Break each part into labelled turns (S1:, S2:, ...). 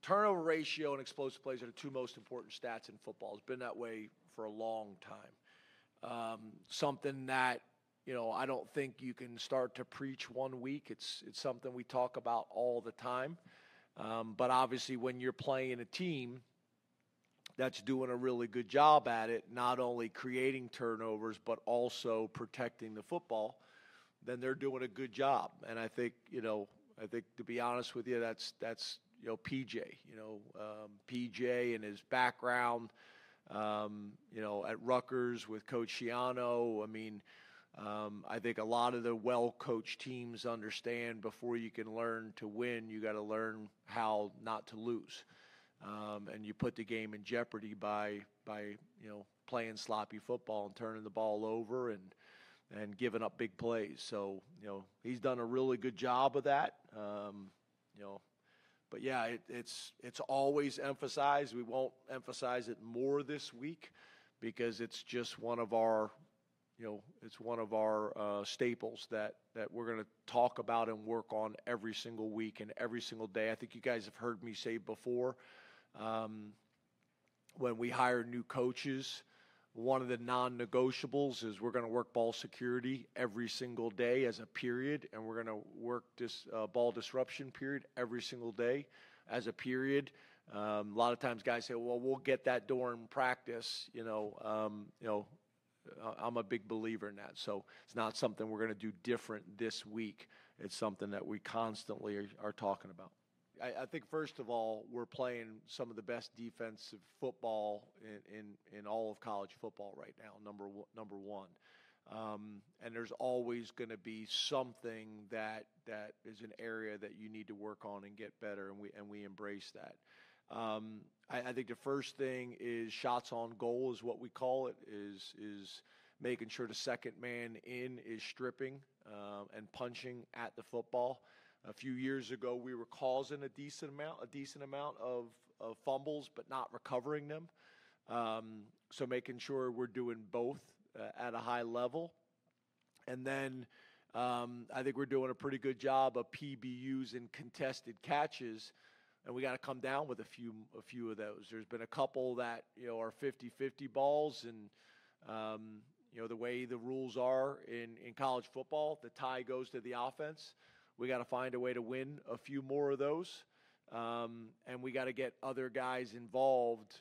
S1: turnover ratio and explosive plays are the two most important stats in football. It's been that way for a long time. Something that, I don't think you can start to preach one week. It's something we talk about all the time. But obviously when you're playing a team that's doing a really good job at it, not only creating turnovers but also protecting the football, then they're doing a good job. And I think, to be honest with you, that's PJ. PJ and his background, at Rutgers with Coach Schiano. I think a lot of the well-coached teams understand before you can learn to win, you got to learn how not to lose. And you put the game in jeopardy by playing sloppy football and turning the ball over and giving up big plays. So, he's done a really good job of that. But yeah, it's always emphasized. We won't emphasize it more this week because it's just one of our staples that we're going to talk about and work on every single week and every single day. I think you guys have heard me say before, when we hire new coaches, one of the non-negotiables is we're going to work ball security every single day as a period, and we're going to work this ball disruption period every single day as a period. A lot of times guys say, well, we'll get that during practice. I'm a big believer in that. So it's not something we're going to do different this week. It's something that we constantly are talking about. I think, first of all, we're playing some of the best defensive football in all of college football right now, number one. And there's always going to be something that is an area that you need to work on and get better, and we embrace that. I think the first thing is shots on goal is what we call it, is making sure the second man in is stripping and punching at the football. A few years ago, we were causing a decent amount of fumbles, but not recovering them. So making sure we're doing both at a high level. And then I think we're doing a pretty good job of PBUs and contested catches. And we got to come down with a few of those. There's been a couple that are 50-50 balls, and the way the rules are in college football, the tie goes to the offense. We got to find a way to win a few more of those, and we got to get other guys involved,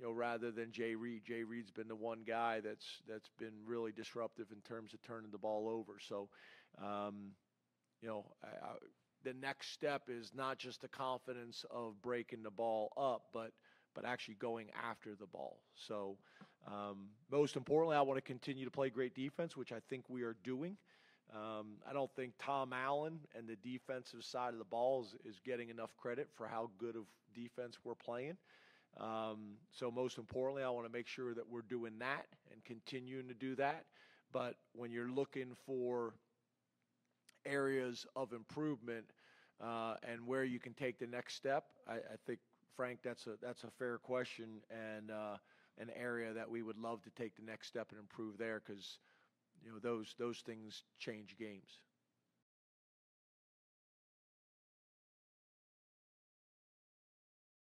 S1: rather than Jay Reed. Jay Reed's been the one guy that's been really disruptive in terms of turning the ball over. So, the next step is not just the confidence of breaking the ball up, but actually going after the ball. So most importantly, I want to continue to play great defense, which I think we are doing. I don't think Tom Allen and the defensive side of the ball is getting enough credit for how good of defense we're playing. So most importantly, I want to make sure that we're doing that and continuing to do that. But when you're looking for areas of improvement and where you can take the next step, I think, Frank, that's a fair question, and an area that we would love to take the next step and improve there, because those things change games.